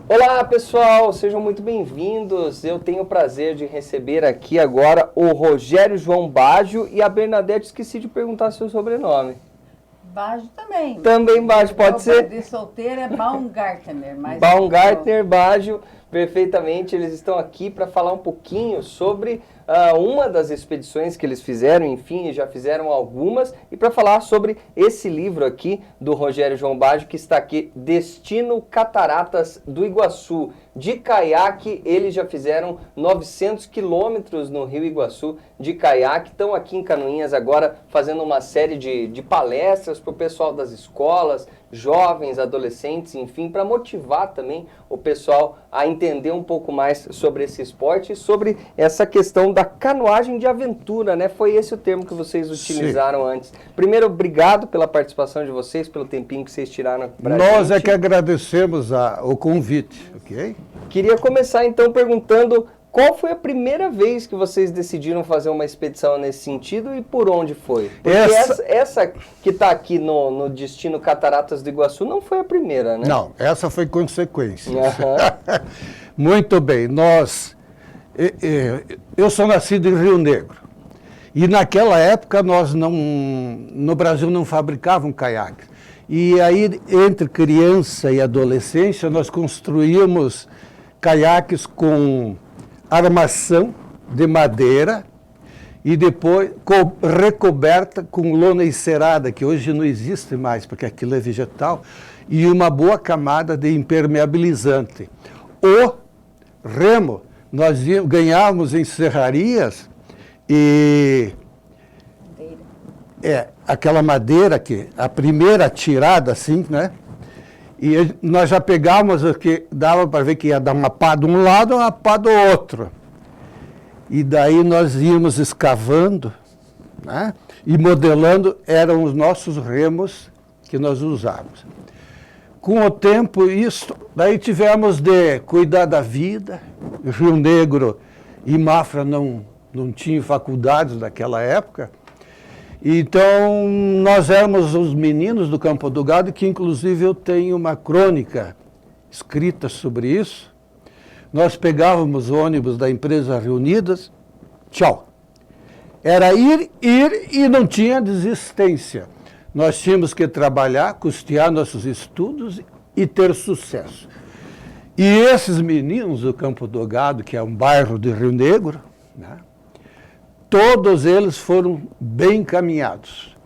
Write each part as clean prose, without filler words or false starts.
Olá pessoal, sejam muito bem-vindos. Eu tenho o prazer de receber aqui agora o Rogério João Baggio e a Bernadette. Esqueci de perguntar seu sobrenome. Baggio também. Também Baggio, pode ser? De solteiro é Baumgartner. Mas Baumgartner, Baggio, perfeitamente. Eles estão aqui para falar um pouquinho sobre uma das expedições que eles fizeram, enfim, já fizeram algumas, e para falar sobre esse livro aqui do Rogério João Baggio, que está aqui, Destino Cataratas do Iguaçu. De caiaque, eles já fizeram 900 quilômetros no Rio Iguaçu de caiaque, estão aqui em Canoinhas agora fazendo uma série de palestras para o pessoal das escolas, jovens, adolescentes, enfim, para motivar também o pessoal a entender um pouco mais sobre esse esporte e sobre essa questão da canoagem de aventura, né? Foi esse o termo que vocês utilizaram antes. Primeiro, obrigado pela participação de vocês, pelo tempinho que vocês tiraram pra gente. Nós é que agradecemos o convite, ok? Queria começar então perguntando qual foi a primeira vez que vocês decidiram fazer uma expedição nesse sentido e por onde foi? Porque essa que está aqui no Destino Cataratas do Iguaçu não foi a primeira, né? Não, essa foi consequência. Uhum. Muito bem, eu sou nascido em Rio Negro e naquela época no Brasil não fabricavam caiaques. E aí, entre criança e adolescência, nós construíamos caiaques com armação de madeira e depois recoberta com lona encerada, que hoje não existe mais, porque aquilo é vegetal, e uma boa camada de impermeabilizante. O remo, nós ganhávamos em serrarias e aquela madeira que a primeira tirada assim, né? E nós já pegávamos o que dava para ver que ia dar uma pá de um lado e uma pá do outro. E daí nós íamos escavando, né? E modelando, eram os nossos remos que nós usávamos. Com o tempo, daí tivemos de cuidar da vida. Rio Negro e Mafra não tinham faculdades naquela época. Então, nós éramos os meninos do Campo do Gado, que inclusive eu tenho uma crônica escrita sobre isso. Nós pegávamos o ônibus da empresa Reunidas, tchau. Era ir e não tinha desistência. Nós tínhamos que trabalhar, custear nossos estudos e ter sucesso. E esses meninos do Campo do Gado, que é um bairro de Rio Negro, né? Todos eles foram bem encaminhados.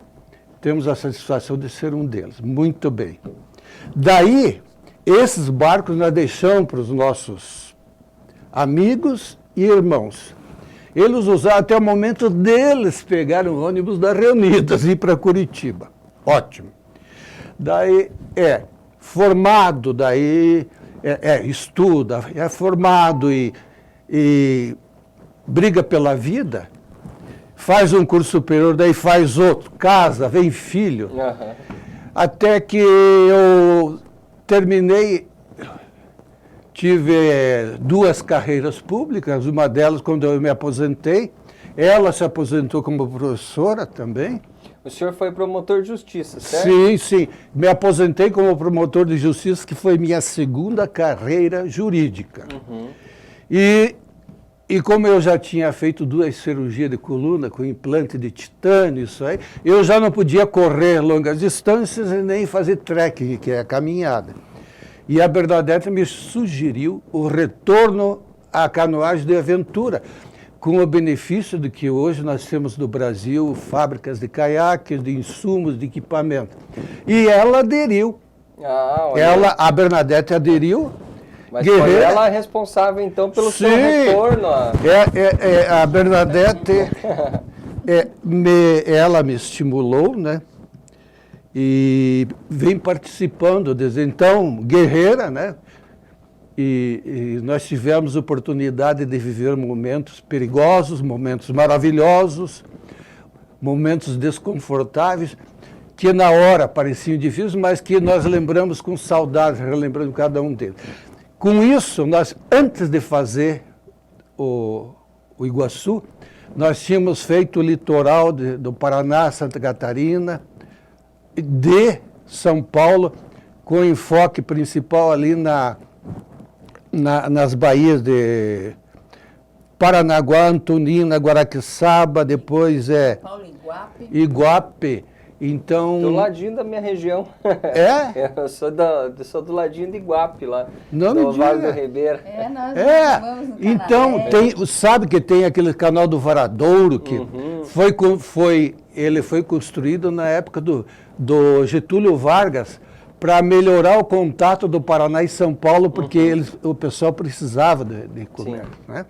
Temos a satisfação de ser um deles. Muito bem. Daí, esses barcos nós deixamos para os nossos amigos e irmãos. Eles usaram até o momento deles pegarem o ônibus da Reunidas e ir para Curitiba. Ótimo. Daí, formado, daí, estuda, é formado e briga pela vida. Faz um curso superior, daí faz outro, casa, vem filho. Uhum. Até que eu terminei, tive 2 carreiras públicas, uma delas quando eu me aposentei, ela se aposentou como professora também. O senhor foi promotor de justiça, certo? Sim, sim. Me aposentei como promotor de justiça, que foi minha segunda carreira jurídica. Uhum. E como eu já tinha feito 2 cirurgias de coluna com implante de titânio, isso aí, eu já não podia correr longas distâncias e nem fazer trekking, que é a caminhada. E a Bernadette me sugeriu o retorno à canoagem de aventura, com o benefício de que hoje nós temos no Brasil fábricas de caiaques, de insumos, de equipamento. E ela aderiu. A Bernadette aderiu. Mas foi ela responsável, então, pelo seu retorno? A Bernadette, ela me estimulou, né? E vem participando desde então, guerreira, né? E nós tivemos oportunidade de viver momentos perigosos, momentos maravilhosos, momentos desconfortáveis, que na hora pareciam difíceis, mas que nós lembramos com saudade, relembrando cada um deles. Com isso, nós, antes de fazer o Iguaçu, nós tínhamos feito o litoral do Paraná, Santa Catarina, de São Paulo, com enfoque principal ali nas baías de Paranaguá, Antonina, Guaraqueçaba, depois Paulo Iguape. Iguape. Então... Do ladinho da minha região. É? Eu sou do ladinho de Iguape, lá. Não do me Vale diga. do Ribeira. Nós É, vamos no então Canaré. sabe que tem aquele canal do Varadouro que ele foi construído na época do Getúlio Vargas para melhorar o contato do Paraná e São Paulo, porque o pessoal precisava de comércio, né?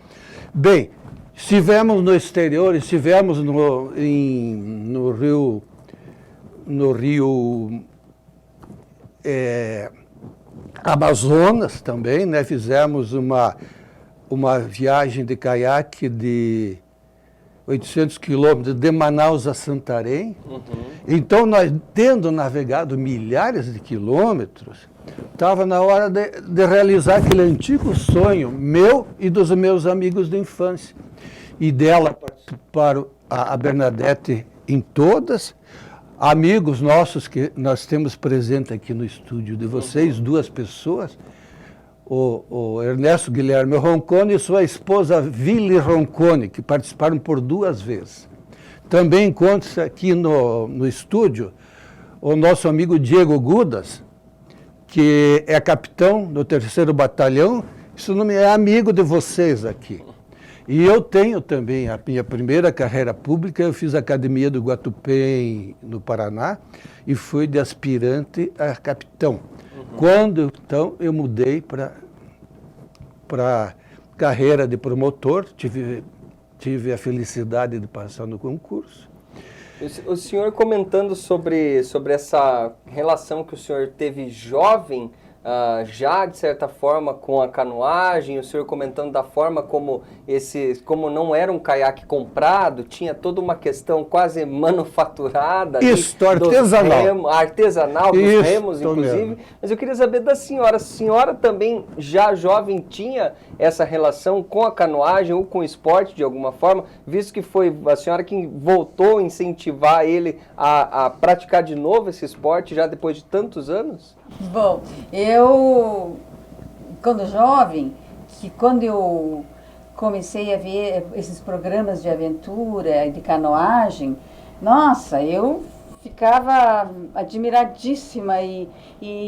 Bem, estivemos no exterior, estivemos no Rio Amazonas também, né? Fizemos uma viagem de caiaque de 800 quilômetros de Manaus a Santarém. Então, nós, tendo navegado milhares de quilômetros, estava na hora de realizar aquele antigo sonho meu e dos meus amigos de infância. E dela participaram a Bernadette em todas, amigos nossos que nós temos presente aqui no estúdio de vocês, 2 pessoas, o Ernesto Guilherme Roncone e sua esposa Vili Roncone, que participaram por 2 vezes. Também encontra-se aqui no estúdio o nosso amigo Diego Gudas, que é capitão do 3º Batalhão, isso não é amigo de vocês aqui. E eu tenho também a minha primeira carreira pública, eu fiz a Academia do Guatupé no Paraná e fui de aspirante a capitão. Quando, então, eu mudei para carreira de promotor, tive a felicidade de passar no concurso. O senhor comentando sobre essa relação que o senhor teve jovem, já de certa forma com a canoagem, o senhor comentando da forma como não era um caiaque comprado, tinha toda uma questão quase manufaturada. Isso, artesanal. Artesanal dos Isso, remos, inclusive. mesmo. Mas eu queria saber da senhora, a senhora também já jovem tinha essa relação com a canoagem ou com o esporte de alguma forma, visto que foi a senhora quem voltou a incentivar ele a praticar de novo esse esporte já depois de tantos anos? Bom, eu, quando jovem, quando eu comecei a ver esses programas de aventura e de canoagem, nossa, eu ficava admiradíssima e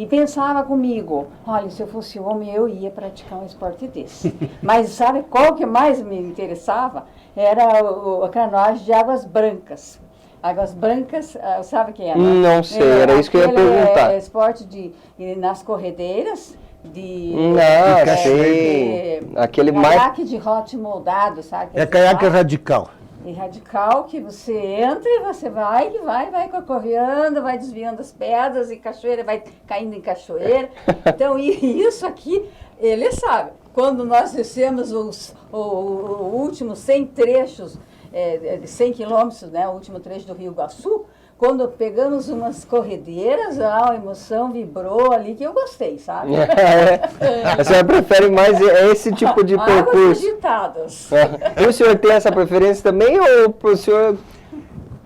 pensava comigo, olha, se eu fosse homem eu ia praticar um esporte desse. Mas sabe qual que mais me interessava? Era a canoagem de Águas Brancas. Águas Brancas, sabe quem é? Não sei, era isso que eu ia perguntar. É esporte de ir nas corredeiras, aquele caiaque de hot moldado, sabe? É caiaque radical. E radical, que você entra e você vai correndo, vai desviando as pedras e cachoeira, vai caindo em cachoeira. Então, isso aqui, ele sabe. Quando nós descemos os últimos 100 trechos, 100 quilômetros, né, o último trecho do Rio Iguaçu, quando pegamos umas corredeiras, a emoção vibrou ali, que eu gostei, sabe? A senhora prefere mais esse tipo de percurso? Águas agitadas. E o senhor tem essa preferência também, ou o senhor...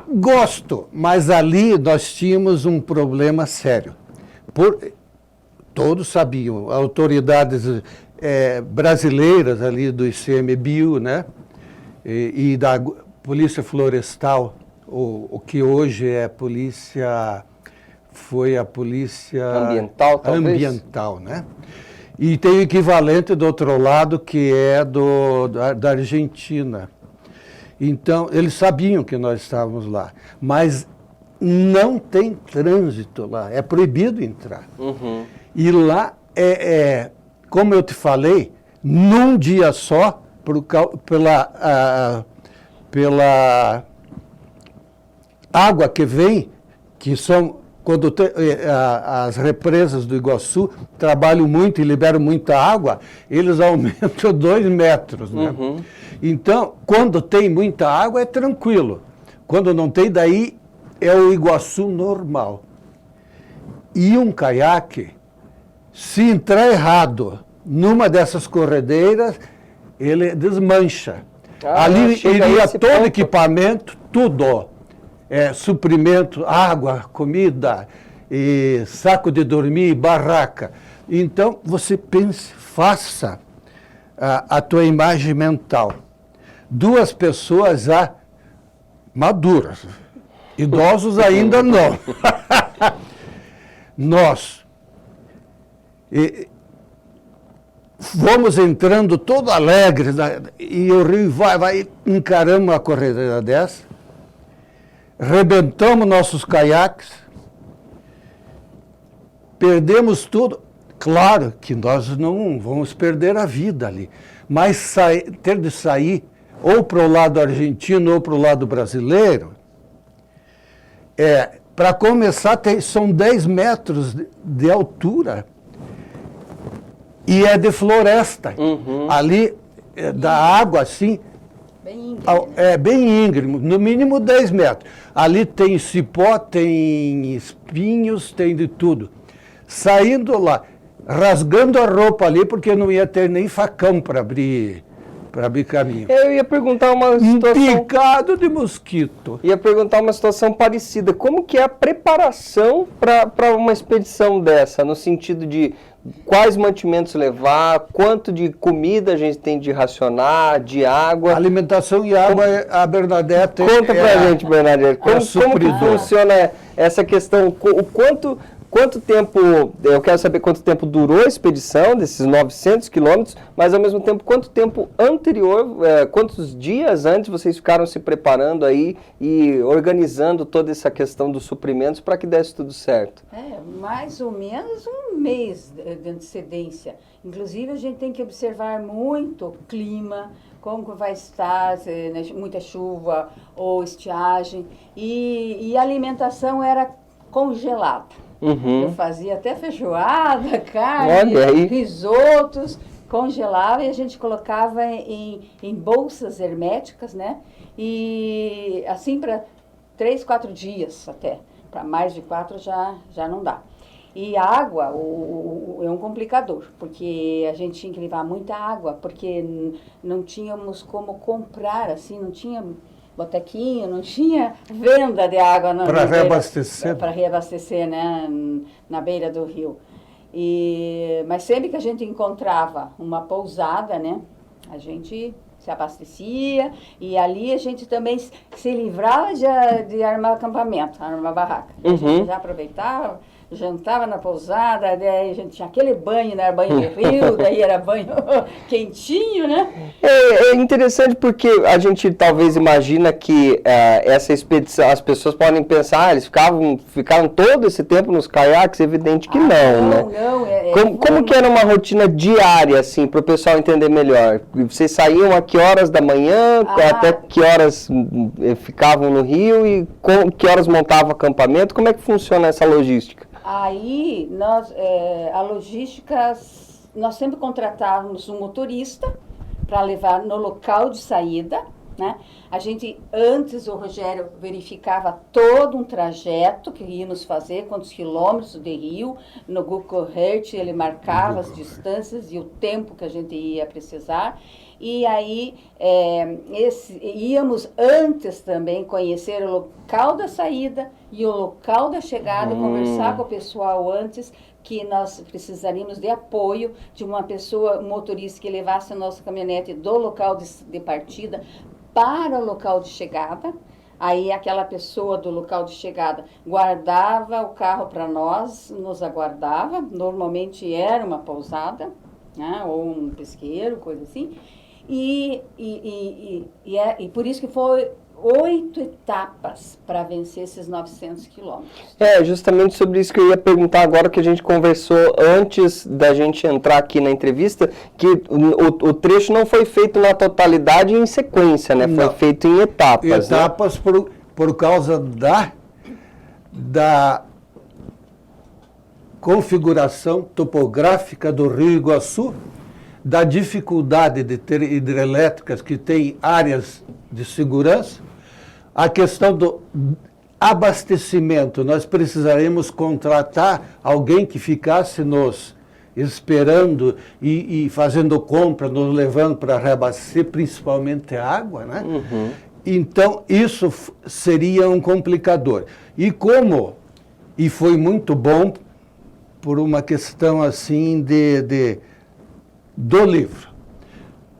Gosto, mas ali nós tínhamos um problema sério. Todos sabiam, autoridades brasileiras ali do ICMBio, né? E da Polícia Florestal, o que hoje é foi a Polícia Ambiental, talvez? Ambiental, né? E tem o equivalente do outro lado, que é da Argentina. Então, eles sabiam que nós estávamos lá, mas não tem trânsito lá, é proibido entrar. E lá, como eu te falei, num dia só, pela água que vem, que são, quando as represas do Iguaçu trabalham muito e liberam muita água, eles aumentam 2 metros, né? Então, quando tem muita água, é tranquilo. Quando não tem, daí é o Iguaçu normal. E um caiaque, se entrar errado numa dessas corredeiras, ele desmancha. Ali iria todo equipamento, tudo. Suprimento, água, comida, e saco de dormir, barraca. Então, você pense, faça a tua imagem mental. 2 pessoas já maduras, idosos ainda não. Nós vamos entrando todo alegres, e o rio vai encarando uma corredeira dessa, rebentamos nossos caiaques, perdemos tudo. Claro que nós não vamos perder a vida ali, mas ter de sair ou para o lado argentino ou para o lado brasileiro, para começar, são 10 metros de altura e é de floresta. Ali, da água assim, Bem íngreme, bem íngreme, no mínimo 10 metros. Ali tem cipó, tem espinhos, tem de tudo. Saindo lá, rasgando a roupa ali, porque não ia ter nem facão para abrir caminho. Eu ia perguntar uma situação... Picado de mosquito. Ia perguntar uma situação parecida. Como que é a preparação para uma expedição dessa? No sentido de quais mantimentos levar, quanto de comida a gente tem de racionar, de água... Alimentação e água, a Bernadette... Conta pra gente, Bernadette, como que funciona essa questão? Quanto tempo, eu quero saber quanto tempo durou a expedição, desses 900 quilômetros, mas ao mesmo tempo, quanto tempo anterior, quantos dias antes vocês ficaram se preparando aí e organizando toda essa questão dos suprimentos para que desse tudo certo? Mais ou menos um mês de antecedência. Inclusive, a gente tem que observar muito o clima, como vai estar, muita chuva ou estiagem, e a alimentação era congelada. Eu fazia até feijoada, carne, risotos, congelava e a gente colocava em bolsas herméticas, né? E assim para 3, 4 dias até. Para mais de 4 já não dá. E a água é um complicador, porque a gente tinha que levar muita água, porque não tínhamos como comprar, assim, não tinha botequinho, não tinha venda de água para reabastecer. Para reabastecer, né, na beira do rio. Mas sempre que a gente encontrava uma pousada, né, a gente se abastecia e ali a gente também se livrava de armar acampamento, armar barraca. A gente já aproveitava, jantava na pousada, daí a gente tinha aquele banho, né, banho de rio, daí era banho quentinho, né? É interessante porque a gente talvez imagina que essa expedição, as pessoas podem pensar, eles ficaram todo esse tempo nos caiaques, evidente que não, né? Não, como que era uma rotina diária, assim, para o pessoal entender melhor? Vocês saíam a que horas da manhã, até que horas ficavam no rio e que horas montavam acampamento? Como é que funciona essa logística? Aí, a logística, nós sempre contratávamos um motorista para levar no local de saída, né? A gente, antes, o Rogério verificava todo um trajeto que íamos fazer, quantos quilômetros de rio, no Google Earth ele marcava as distâncias e o tempo que a gente ia precisar. E aí, íamos antes também conhecer o local da saída e o local da chegada, conversar com o pessoal antes, que nós precisaríamos de apoio de uma pessoa, um motorista que levasse a nossa caminhonete do local de partida para o local de chegada. Aí aquela pessoa do local de chegada guardava o carro para nós, nos aguardava, normalmente era uma pousada, né, ou um pesqueiro, coisa assim. E por isso que foi 8 etapas para vencer esses 900 quilômetros. Justamente sobre isso que eu ia perguntar agora, que a gente conversou antes da gente entrar aqui na entrevista, que o trecho não foi feito na totalidade em sequência, né? Foi feito em etapas. Etapas, né? por causa da configuração topográfica do Rio Iguaçu, da dificuldade de ter hidrelétricas que têm áreas de segurança, a questão do abastecimento. Nós precisaremos contratar alguém que ficasse nos esperando e fazendo compra, nos levando para reabastecer, principalmente a água, né? Então, isso seria um complicador. E foi muito bom, por uma questão assim do livro.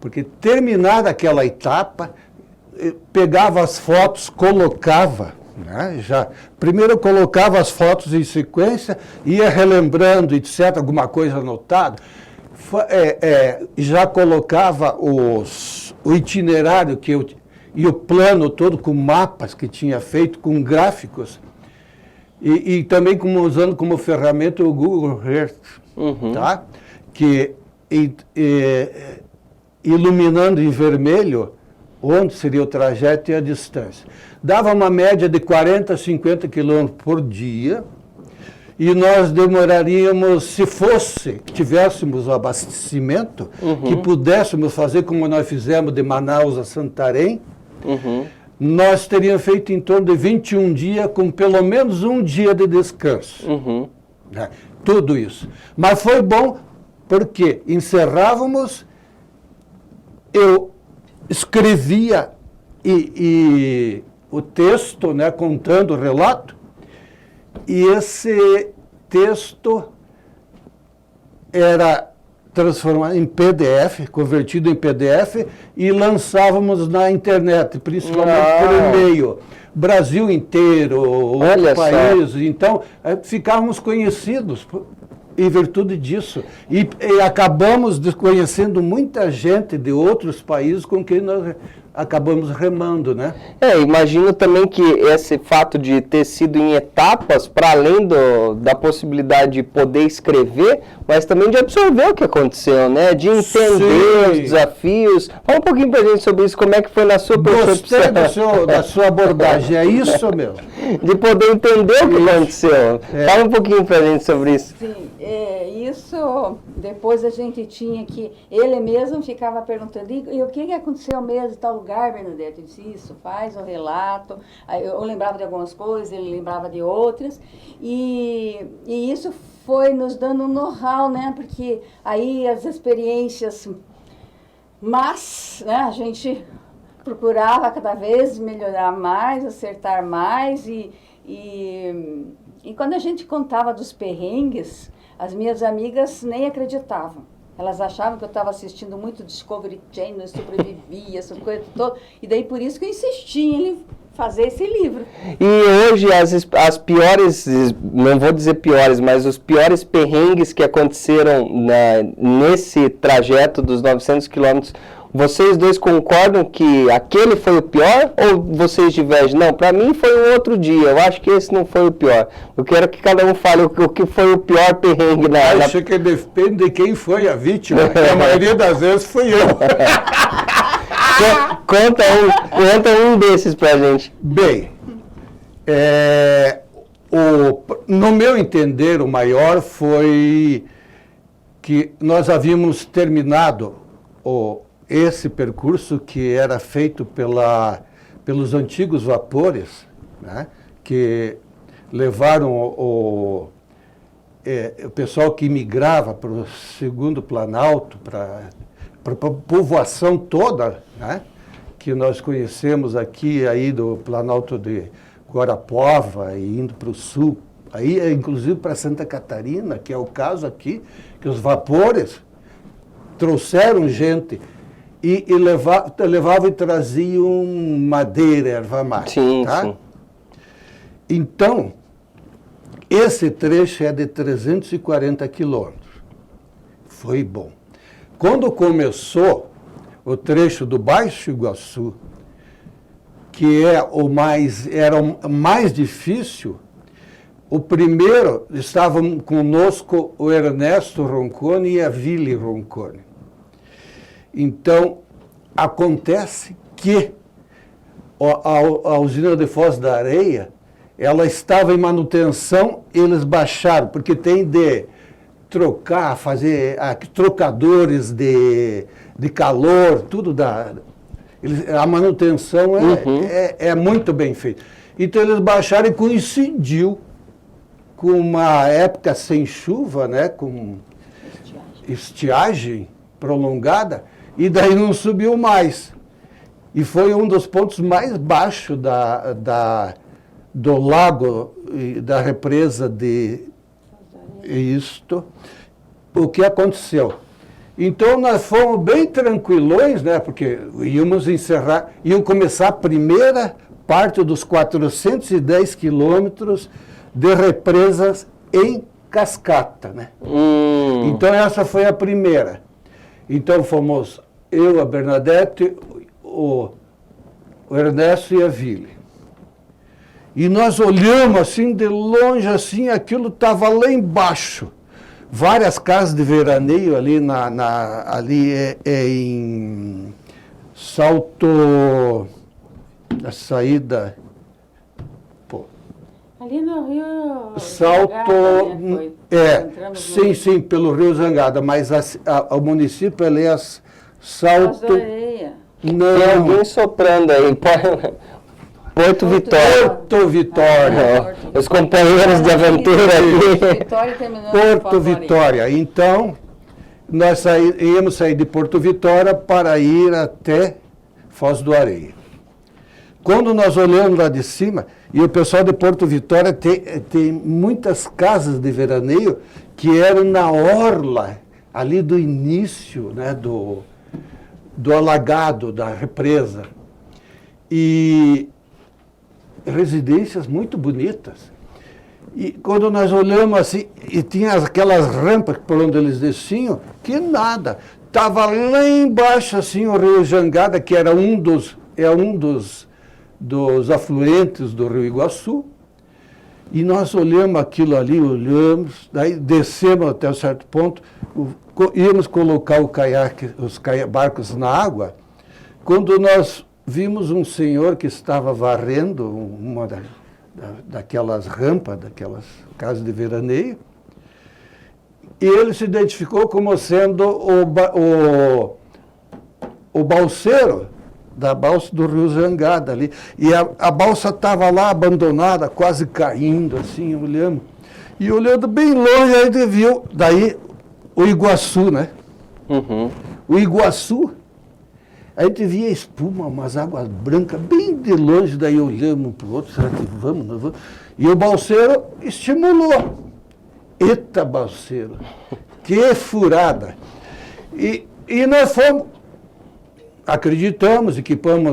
Porque terminada aquela etapa, pegava as fotos, colocava, né, primeiro eu colocava as fotos em sequência, ia relembrando, etc., alguma coisa anotada, já colocava o itinerário e o plano todo com mapas que tinha feito, com gráficos, e também usando como ferramenta o Google Earth, tá? Que iluminando em vermelho onde seria o trajeto e a distância. Dava uma média de 40, 50 quilômetros por dia, e nós demoraríamos, se tivéssemos o abastecimento, que pudéssemos fazer como nós fizemos de Manaus a Santarém, nós teríamos feito em torno de 21 dias, com pelo menos um dia de descanso. Né? Tudo isso. Mas foi bom, porque encerrávamos, eu escrevia o texto, né, contando o relato, e esse texto era transformado em PDF, convertido em PDF, e lançávamos na internet, principalmente por e-mail. Brasil inteiro, outros países. Então, ficávamos conhecidos em virtude disso. E acabamos conhecendo muita gente de outros países com quem nós acabamos remando, né? Imagino também que esse fato de ter sido em etapas, para além da possibilidade de poder escrever, mas também de absorver o que aconteceu, né? De entender os desafios. Fala um pouquinho pra gente sobre isso, como é que foi na sua percepção. Gostei da sua abordagem, é isso mesmo. De poder entender o que aconteceu. Fala um pouquinho pra gente sobre isso. Sim, isso depois a gente tinha que, ele mesmo ficava perguntando, e o que aconteceu mesmo em tal lugar, Bernadette? Eu disse, isso, faz o relato. Aí eu lembrava de algumas coisas, ele lembrava de outras, e isso foi nos dando um know-how, né? Porque aí as experiências, mas, né, a gente procurava cada vez melhorar mais, acertar mais, e quando a gente contava dos perrengues, as minhas amigas nem acreditavam. Elas achavam que eu estava assistindo muito Discovery Channel, sobrevivia, essa coisa toda. E daí por isso que eu insisti em ele fazer esse livro. E hoje as piores, não vou dizer piores, mas os piores perrengues que aconteceram nesse trajeto dos 900 quilômetros, vocês dois concordam que aquele foi o pior ou vocês divergem? Não, para mim foi um outro dia, eu acho que esse não foi o pior. Eu quero que cada um fale o que foi o pior perrengue Acho que depende de quem foi a vítima, a maioria das vezes fui eu. Conta um desses pra gente. Bem, no meu entender, o maior foi que nós havíamos terminado esse percurso que era feito pelos antigos vapores, né, que levaram o pessoal que migrava para o Segundo Planalto, para a povoação toda, né, que nós conhecemos aqui aí do Planalto de Guarapuava e indo para o sul, aí inclusive para Santa Catarina, que é o caso aqui, que os vapores trouxeram gente e levavam e traziam madeira, erva mate. Sim, tá? sim. Então, esse trecho é de 340 quilômetros. Foi bom. Quando começou o trecho do Baixo Iguaçu, que era o mais difícil, o primeiro, estavam conosco o Ernesto Roncone e a Vili Roncone. Então, acontece que a usina de Foz da Areia, ela estava em manutenção, eles baixaram, porque tem de trocar, fazer trocadores de calor, tudo a manutenção é muito bem feita. Então, eles baixaram e coincidiu com uma época sem chuva, né, com estiagem prolongada, e daí não subiu mais. E foi um dos pontos mais baixos do lago, da represa de Isto, o que aconteceu. Então nós fomos bem tranquilões, né? Porque iam começar a primeira parte dos 410 quilômetros de represas em cascata, né? Então essa foi a primeira. Então fomos eu, a Bernadette, o Ernesto e a Ville. E nós olhamos assim, de longe, assim, aquilo estava lá embaixo. Várias casas de veraneio ali, ali em Salto, a saída... Ali no Rio Salto, Zangada, né? sim, pelo Rio Zangada, mas o município ali é Salto... Não. Tem alguém soprando aí, Porto Vitória. Porto Vitória. Os companheiros de aventura aqui. Porto Vitória. Então, nós íamos sair de Porto Vitória para ir até Foz do Areia. Quando nós olhamos lá de cima, e o pessoal de Porto Vitória tem muitas casas de veraneio que eram na orla, ali do início, né, do alagado, da represa. E residências muito bonitas. E quando nós olhamos assim, e tinha aquelas rampas por onde eles desciam, que nada. Estava lá embaixo, assim, o Rio Jangada, que era um dos afluentes do Rio Iguaçu. E nós olhamos aquilo ali, daí descemos até um certo ponto, íamos colocar os barcos na água, quando nós vimos um senhor que estava varrendo uma daquelas rampas, daquelas casas de veraneio, e ele se identificou como sendo o balseiro da balsa do Rio Zangada ali. E a balsa estava lá abandonada, quase caindo, assim, olhando. E olhando bem longe, a gente viu, daí, o Iguaçu, né? Uhum. O Iguaçu, a gente via espuma, umas águas brancas, bem de longe, daí olhamos um para o outro, será que vamos, não vamos? E o balseiro estimulou. Eita, balseiro, que furada. E nós fomos, acreditamos, equipamos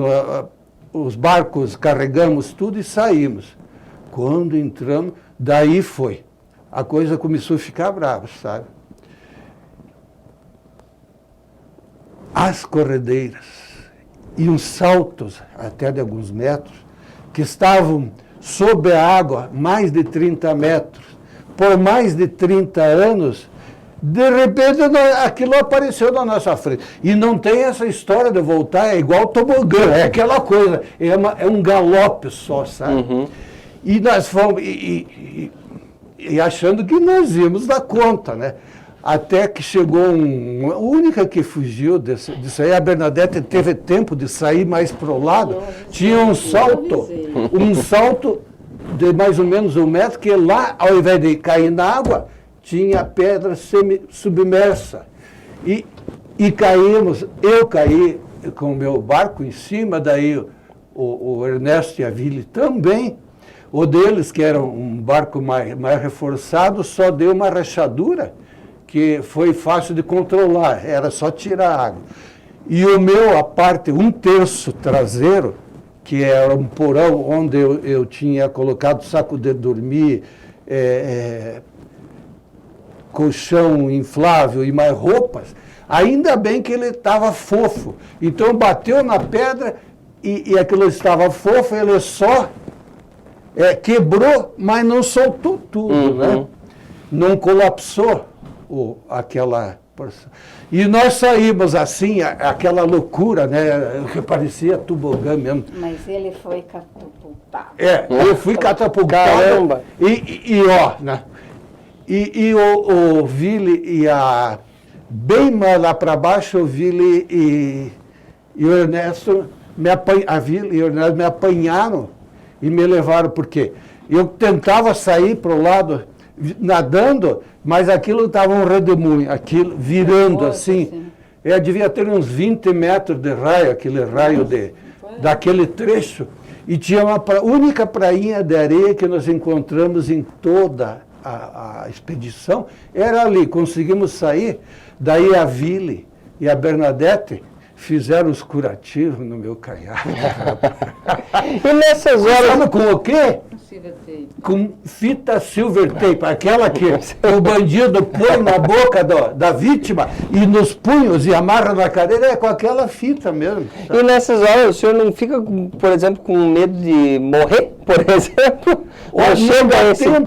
os barcos, carregamos tudo e saímos. Quando entramos, daí foi. A coisa começou a ficar brava, sabe? As corredeiras e uns saltos, até de alguns metros, que estavam sob a água, mais de 30 metros, por mais de 30 anos, de repente aquilo apareceu na nossa frente. E não tem essa história de voltar, é igual tobogã, é aquela coisa, é um galope só, sabe? Uhum. E nós fomos, e achando que nós íamos dar conta, né? Até que chegou a única que fugiu disso aí, a Bernadette teve tempo de sair mais para o lado, tinha um salto de mais ou menos 1 metro, que lá, ao invés de cair na água, tinha pedra submersa. E caímos, eu caí com o meu barco em cima, daí o Ernesto e a Ville também. O deles, que era um barco mais reforçado, só deu uma rachadura, que foi fácil de controlar, era só tirar a água. E o meu, a parte, 1/3 traseiro, que era um porão onde eu tinha colocado saco de dormir, colchão inflável e mais roupas, ainda bem que ele estava fofo. Então bateu na pedra e aquilo estava fofo, ele só quebrou, mas não soltou tudo, né? Não colapsou aquela porção. E nós saímos assim, aquela loucura, né? Que parecia tobogã mesmo. Mas ele foi catapultado. Eu fui catapultado. Caramba! Né? E o Ville bem mais lá para baixo, o Ville e o Ernesto a Ville e o Ernesto me apanharam e me levaram, porque eu tentava sair para o lado nadando, mas aquilo estava um redemoinho, aquilo virando assim. Devia ter uns 20 metros de raio, aquele raio daquele trecho. E tinha uma única prainha de areia que nós encontramos em toda a expedição, era ali, conseguimos sair, daí a Ville e a Bernadette fizeram os curativos no meu caiaque. E nessas horas... Sabe com o quê? Silver tape. Com fita silver tape, aquela que o bandido põe na boca da vítima e nos punhos e amarra na cadeira, é com aquela fita mesmo. E nessas horas o senhor não fica, por exemplo, com medo de morrer, por exemplo? Ou chega a esse ponto?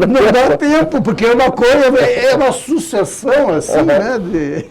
Não dá tempo, porque é uma coisa, é uma sucessão assim, né?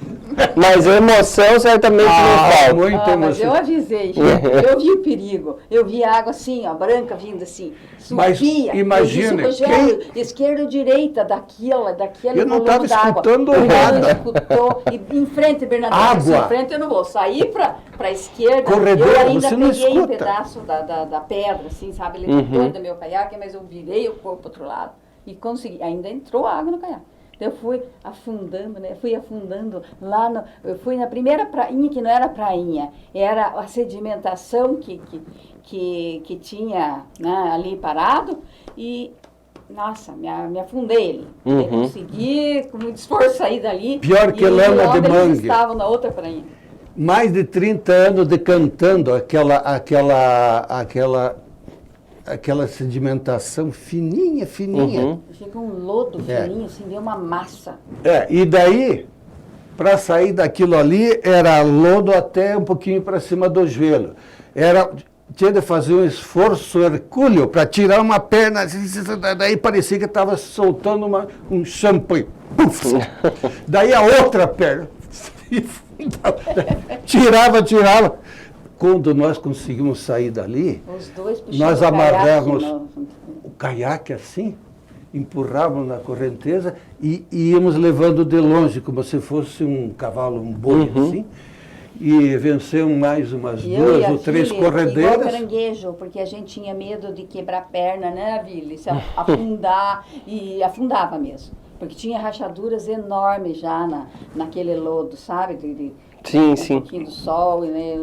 Mas a emoção certamente não falta. Muita Mas eu emoção. avisei, gente. Eu vi o perigo. Eu vi a água assim, ó, branca vindo assim. Mas Subia. imagine, Eu disse, Rogério, esquerda ou direita daquele Eu não estava volume d'água. escutando Ele nada. não escutou. E em frente, Bernadette, Água. assim, em frente eu não vou. Sair para a esquerda. Corredor, eu ainda você não peguei um escuta. pedaço da pedra, assim, sabe? Ele levantou do meu caiaque, mas eu virei o corpo para outro lado. E consegui. Ainda entrou água no caiaque. Eu fui afundando, né? Fui afundando lá no... Eu fui na primeira prainha, que não era prainha, era a sedimentação que tinha, né, ali parado e, nossa, me afundei ali. Eu consegui, com muito esforço, sair dali. Pior que e lama de logo eles mangue. estavam na outra prainha. Mais de 30 anos decantando aquela sedimentação fininha. Fica um lodo fininho, assim, deu uma massa. E daí, para sair daquilo ali, era lodo até um pouquinho para cima do joelho. Tinha de fazer um esforço hercúleo para tirar uma perna, daí parecia que estava soltando um champanhe. Puf! Daí a outra perna. Tirava. Quando nós conseguimos sair dali, Os dois puxando nós o caiaque amarramos no- o caiaque assim, empurrávamos na correnteza e íamos levando de longe, como se fosse um cavalo, um boi assim, e vencemos mais umas E eu e duas a ou três Ville, igual corredeiras. caranguejo, porque a gente tinha medo de quebrar a perna, né, Ville? Se afundar, e afundava mesmo. Porque tinha rachaduras enormes já naquele lodo, sabe? Sim, Um sim. pouquinho do sol, né,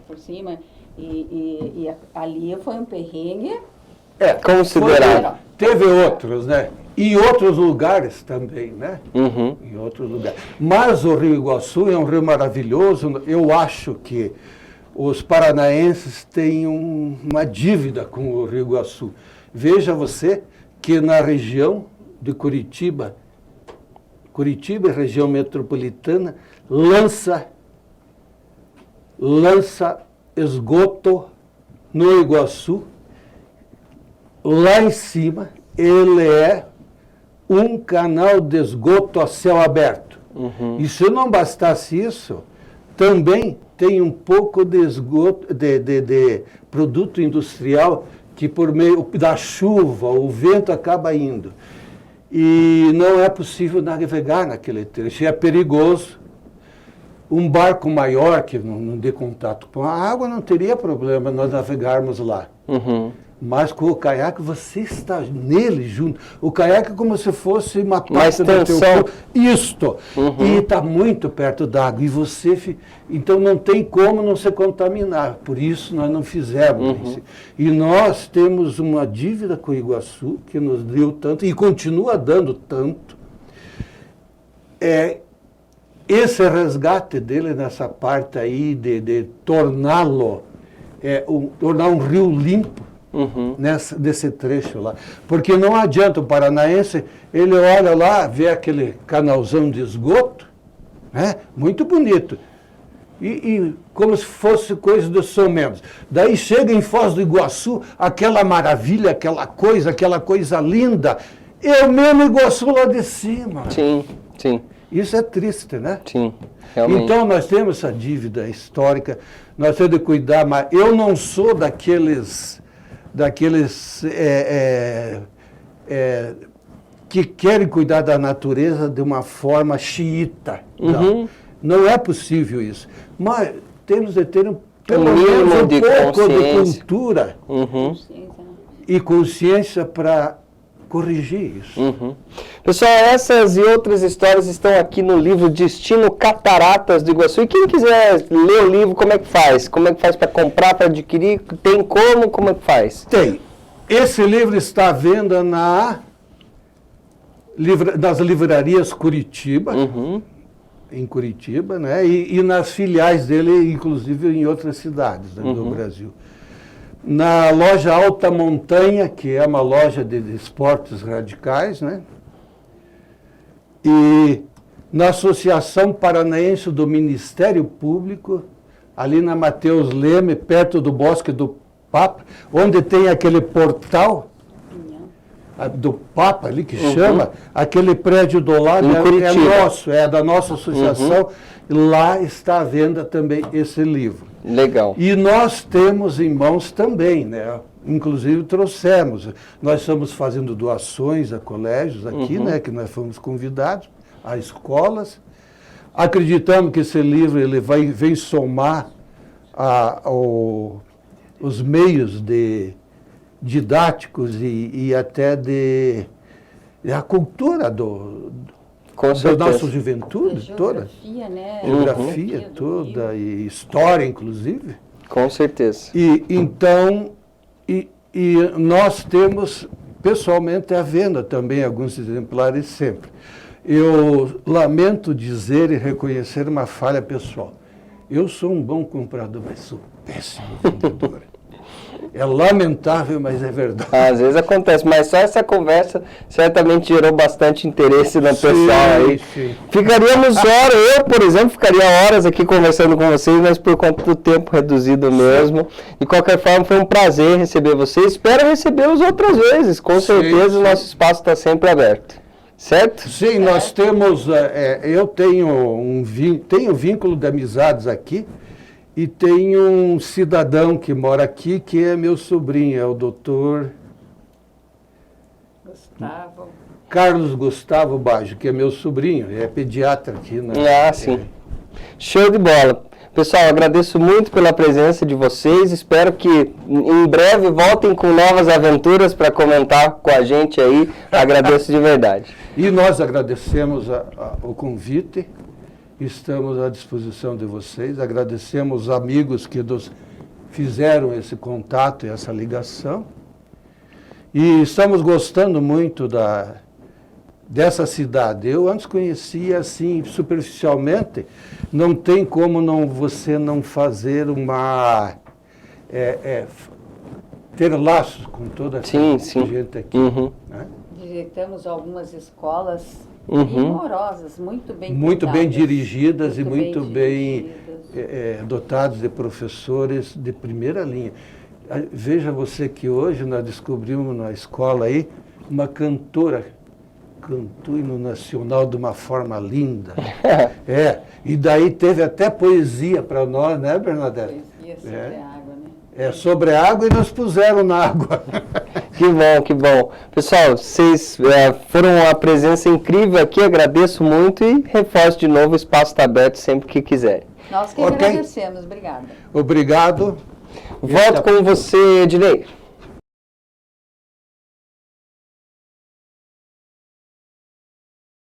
por cima. E ali foi um perrengue. Considerado. Teve outros, né? Em outros lugares também, né? Em outros lugares. Mas o Rio Iguaçu é um rio maravilhoso. Eu acho que os paranaenses têm uma dívida com o Rio Iguaçu. Veja você que na região de Curitiba e região metropolitana, lança esgoto no Iguaçu. Lá em cima, ele é um canal de esgoto a céu aberto. E se não bastasse isso, também tem um pouco de esgoto, de produto industrial que por meio da chuva, o vento acaba indo. E não é possível navegar naquele trecho, é perigoso. Um barco maior que não dê contato com a água não teria problema nós navegarmos lá. Mas com o caiaque você está nele junto. O caiaque é como se fosse uma parte do teu corpo. Isto. E está muito perto da água. E você... Então não tem como não se contaminar. Por isso nós não fizemos isso. E nós temos uma dívida com o Iguaçu que nos deu tanto e continua dando tanto. Esse resgate dele nessa parte aí de torná-lo, tornar um rio limpo, desse trecho lá. Porque não adianta o paranaense, ele olha lá, vê aquele canalzão de esgoto, né? Muito bonito. E como se fosse coisa do São Mendes. Daí chega em Foz do Iguaçu, aquela maravilha, aquela coisa linda. Eu mesmo Iguaçu lá de cima. Sim. Isso é triste, né? Sim, realmente. Então nós temos essa dívida histórica, nós temos de cuidar, mas eu não sou daqueles que querem cuidar da natureza de uma forma xiita. Não é possível isso. Mas temos de ter pelo menos um pouco de cultura e consciência para corrigir isso. Pessoal, essas e outras histórias estão aqui no livro Destino Cataratas do Iguaçu. E quem quiser ler o livro, como é que faz? Como é que faz para comprar, para adquirir? Tem como? Como é que faz? Tem. Esse livro está à venda na nas livrarias Curitiba, Uhum. em Curitiba, né? E nas filiais dele, inclusive em outras cidades, né, do Brasil. Na loja Alta Montanha, que é uma loja de esportes radicais, né? E na Associação Paranaense do Ministério Público, ali na Mateus Leme, perto do Bosque do Papa, onde tem aquele portal do Papa ali que chama, aquele prédio do lado é nosso, é da nossa associação, e lá está à venda também esse livro. Legal. E nós temos em mãos também, né? Inclusive trouxemos, nós estamos fazendo doações a colégios aqui, né? Que nós fomos convidados, a escolas. Acreditamos que esse livro ele vem somar os meios didáticos e até a cultura da nossa juventude toda. Geografia, né? Geografia toda e história, inclusive. Com certeza. E então, nós temos pessoalmente à venda também alguns exemplares sempre. Eu lamento dizer e reconhecer uma falha pessoal. Eu sou um bom comprador, mas sou péssimo vendedor. É lamentável, mas é verdade. Às vezes acontece, mas só essa conversa certamente gerou bastante interesse no pessoal aí. Sim. Ficaríamos horas, eu, por exemplo, ficaria horas aqui conversando com vocês, mas por conta do tempo reduzido mesmo. De qualquer forma, foi um prazer receber vocês. Espero recebê-los outras vezes. Com certeza, o nosso espaço está sempre aberto. Certo? Sim, nós temos, eu tenho vínculo de amizades aqui e tenho um cidadão que mora aqui, que é meu sobrinho, é o doutor Carlos Gustavo Baggio, que é meu sobrinho, é pediatra aqui. Sim. Show de bola. Pessoal, agradeço muito pela presença de vocês, espero que em breve voltem com novas aventuras para comentar com a gente aí, agradeço de verdade. E nós agradecemos o convite, estamos à disposição de vocês, agradecemos os amigos que nos fizeram esse contato e essa ligação, e estamos gostando muito dessa cidade. Eu antes conhecia assim superficialmente, não tem como você não fazer ter laços com toda essa gente aqui. Né? Visitamos algumas escolas primorosas, muito bem dirigidas e muito bem dotadas de professores de primeira linha. Veja você que hoje nós descobrimos na escola aí uma cantora, cantou hino nacional de uma forma linda. E daí teve até poesia para nós, né, Bernadette? Poesia sobre a água, né? Sobre a água, e nos puseram na água. Que bom, que bom. Pessoal, vocês foram uma presença incrível aqui, agradeço muito e reforço de novo, o espaço está aberto sempre que quiserem. Nós que agradecemos, obrigada. Obrigado. Volto com você, Ednei.